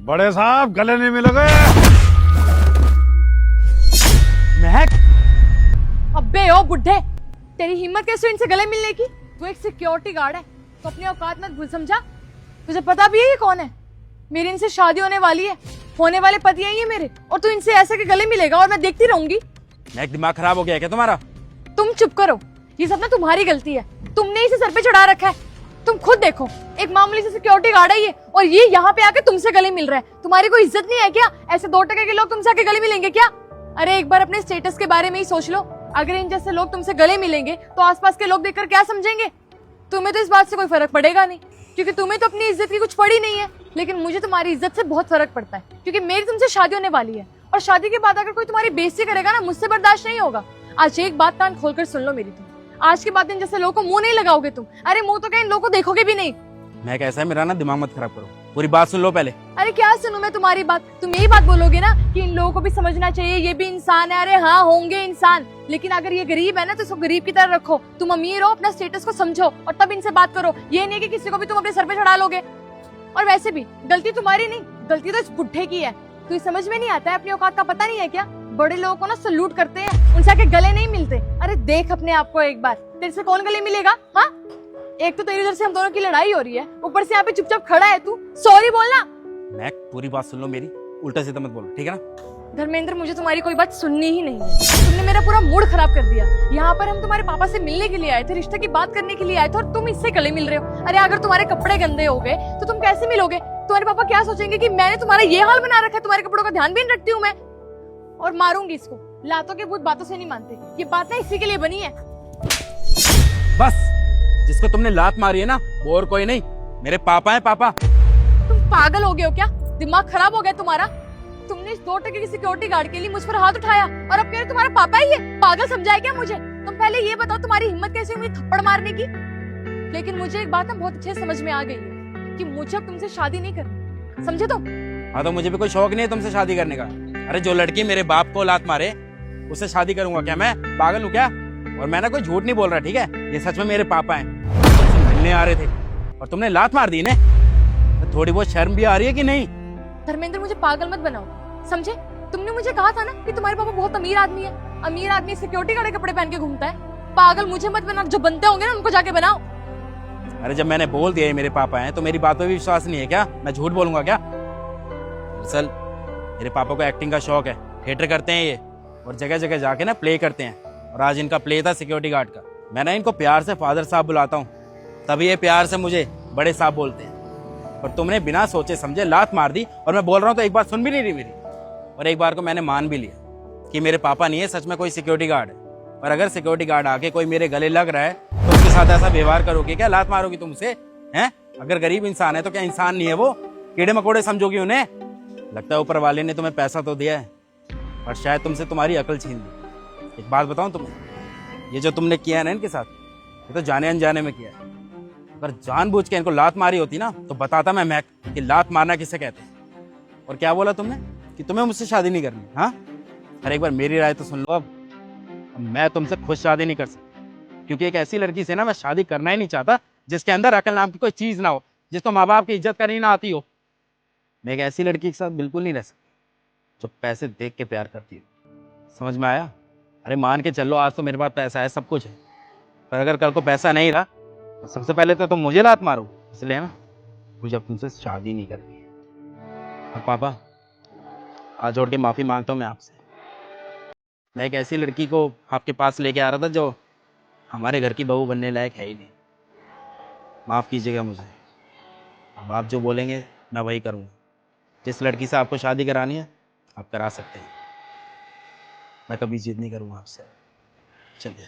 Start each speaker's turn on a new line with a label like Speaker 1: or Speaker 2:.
Speaker 1: बड़े साहब गले नहीं मिलोगे।
Speaker 2: महक,
Speaker 3: अबे ओ बुड्ढे, तेरी हिम्मत कैसे इनसे गले मिलने की? तू एक सिक्योरिटी गार्ड है तो अपनी औकात मत भूल, समझा? तुझे पता भी है ये कौन है? मेरी इनसे शादी होने वाली है, होने वाले पति हैं ये मेरे, और तू इनसे ऐसे के गले मिलेगा और मैं देखती रहूंगी।
Speaker 2: महक दिमाग खराब हो गया क्या तुम्हारा?
Speaker 3: तुम चुप करो, ये सब ना तुम्हारी गलती है, तुमने इसे सर पे चढ़ा रखा है। तुम खुद देखो, एक मामूली से सिक्योरिटी गार्ड है ये, और ये यहाँ पे आके तुमसे गले मिल रहा है। तुम्हारी कोई इज्जत नहीं है क्या? ऐसे 2 टके के लोग तुमसे आके गले मिलेंगे क्या? अरे एक बार अपने स्टेटस के बारे में ही सोच लो। अगर इन जैसे लोग तुमसे गले मिलेंगे तो आसपास के लोग देखकर क्या समझेंगे? तुम्हें तो इस बात से कोई फर्क पड़ेगा नहीं, क्योंकि तुम्हें तो अपनी इज्जत की कुछ पड़ी नहीं है। लेकिन मुझे तुम्हारी इज्जत से बहुत फर्क पड़ता है, क्योंकि मेरी तुमसे शादी होने वाली है, और शादी के बाद अगर कोई तुम्हारी बेइज्जती करेगा ना, मुझसे बर्दाश्त नहीं होगा। आज एक बात कान खोलकर सुन लो मेरी, तुम आज के बाद इन जैसे लोगों को मुंह नहीं लगाओगे तुम। अरे मुंह तो क्या, इन लोगों को देखोगे भी नहीं।
Speaker 2: महक ऐसा है, मेरा ना दिमाग मत खराब करो, पूरी बात सुन लो पहले।
Speaker 3: अरे क्या सुनूं मैं तुम्हारी बात? तुम यही बात बोलोगे ना कि इन लोगों को भी समझना चाहिए, ये भी इंसान है। अरे हाँ, होंगे इंसान, लेकिन अगर ये गरीब है ना तो इसको गरीब की तरह रखो। तुम अमीर हो, अपना स्टेटस को समझो और तब इनसे बात करो। ये नहीं कि किसी को भी तुम अपने सर पे चढ़ा लोगे। और वैसे भी गलती तुम्हारी नहीं, गलती तो इस बुढ़े की है। तुझे समझ में नहीं आता है? अपनी औकात का पता नहीं है क्या? बड़े लोगों को ना सल्यूट करते हैं, उनसे आके गले नहीं मिलते। अरे देख अपने आप को एक बार, तेरे से कौन गले मिलेगा? हाँ, एक तो तेरी उधर से हम दोनों की लड़ाई हो रही है, ऊपर से यहाँ पे चुपचाप खड़ा है तू। सॉरी बोलना।
Speaker 2: महक पूरी बात सुन लो मेरी, उल्टा सीधा मत बोलो, ठीक है ना?
Speaker 3: धर्मेंद्र, मुझे तुम्हारी कोई बात सुननी ही नहीं है। तुमने मेरा पूरा मूड खराब कर दिया। यहाँ पर हम तुम्हारे पापा से मिलने के लिए आए थे, रिश्ते की बात करने के लिए आए थे, और तुम इससे गले मिल रहे हो। अरे अगर तुम्हारे कपड़े गंदे हो गए तो तुम कैसे मिलोगे? तुम्हारे पापा क्या सोचेंगे कि मैंने तुम्हारा ये हाल बना रखा है? तुम्हारे कपड़ों का ध्यान भी नहीं रखती हूँ मैं, और मारूंगी इसको। लातों के भूत बातों से नहीं मानते, ये बात ना इसी के लिए बनी है।
Speaker 2: बस, जिसको तुमने लात मारी है ना, वो और कोई नहीं, मेरे पापा हैं, पापा।
Speaker 3: तुम पागल हो गए हो क्या? दिमाग खराब हो गया तुम्हारा? तुमने इस 2 टके की सिक्योरिटी गार्ड के लिए मुझ पर हाथ उठाया, और अब कह रहे तुम्हारा पापा ही है? पागल समझाया क्या मुझे? तुम पहले ये बताओ, तुम्हारी हिम्मत कैसे हुई थप्पड़ मारने की? लेकिन मुझे एक बात ना बहुत अच्छे से समझ में आ गई है कि मुझे अब तुमसे शादी नहीं करनी, समझे तुम?
Speaker 2: हाँ, तो मुझे भी कोई शौक नहीं है तुमसे शादी करने का। अरे जो लड़की मेरे बाप को लात मारे उससे शादी करूंगा क्या? मैं पागल हूँ क्या? और मैं ना कोई झूठ नहीं बोल रहा, ठीक है? ये सच में मेरे पापा हैं, मिलने आ रहे थे और तुमने लात मार दी ने। तो थोड़ी बहुत शर्म भी आ रही है कि नहीं?
Speaker 3: धर्मेंद्र, मुझे पागल मत बनाओ, समझे? तुमने मुझे कहा था ना कि तुम्हारे पापा बहुत अमीर आदमी है। अमीर आदमी सिक्योरिटी गार्ड के कपड़े पहन के घूमता है। पागल मुझे मत बना, जो बनते होंगे ना उनको जाके बनाओ।
Speaker 2: अरे जब मैंने बोल दिया मेरे पापा हैं तो मेरी बात पे भी विश्वास नहीं है क्या? मैं झूठ बोलूंगा क्या? दरअसल मेरे पापा को एक्टिंग का शौक है, थिएटर करते हैं ये, और जगह जगह जाके ना प्ले करते हैं। और आज इनका प्ले था सिक्योरिटी गार्ड का। मैं ना इनको प्यार से फादर साहब बुलाता हूँ, तभी ये प्यार से मुझे बड़े साहब बोलते हैं। और तुमने बिना सोचे समझे लात मार दी, और मैं बोल रहा हूँ तो एक बार सुन भी नहीं रही मेरी। और एक बार को मैंने मान भी लिया कि मेरे पापा नहीं है, सच में कोई सिक्योरिटी गार्ड है। और अगर सिक्योरिटी गार्ड आके कोई मेरे गले लग रहा है तो उसके साथ ऐसा व्यवहार करोगे क्या? लात मारोगी तुम उसे? हैं? अगर गरीब इंसान है तो क्या इंसान नहीं है वो? कीड़े मकोड़े समझोगी उन्हें? लगता है ऊपर वाले ने तुम्हें पैसा तो दिया है, और शायद तुमसे तुम्हारी अकल छीन ली। एक बात बताऊं तुम्हें, ये जो तुमने किया है ना इनके साथ, ये तो जाने अनजाने में किया है। अगर जानबूझ के इनको लात मारी होती ना तो बताता मैं महक कि लात मारना किसे कहते हैं। और क्या बोला तुमने कि तुम्हें मुझसे शादी नहीं करनी? हाँ, अरे एक बार मेरी राय तो सुन लो। अब मैं तुमसे खुद शादी नहीं कर सकता, क्योंकि एक ऐसी लड़की से ना मैं शादी करना ही नहीं चाहता जिसके अंदर अकल नाम की कोई चीज ना हो, जिसको माँ बाप की इज्जत करनी ना आती हो। मैं एक ऐसी लड़की के साथ बिल्कुल नहीं रह सकता जो पैसे देख के प्यार करती हो। समझ में आया? अरे मान के चलो, आज तो मेरे पास पैसा है, सब कुछ है, पर अगर कल को पैसा नहीं रहा तो सबसे पहले तो तुम मुझे लात मारो। इसलिए ना मुझे अब तुमसे शादी नहीं करनी है। और पापा, हाथ जोड़ के माफ़ी मांगता हूँ मैं आपसे। मैं एक ऐसी लड़की को आपके पास लेके आ रहा था जो हमारे घर की बहू बनने लायक है ही नहीं। माफ़ कीजिएगा मुझे। अब आप जो बोलेंगे मैं वही करूँगा। जिस लड़की से आपको शादी करानी है आप करा सकते हैं, मैं कभी जिद नहीं करूँगा आपसे। चलिए।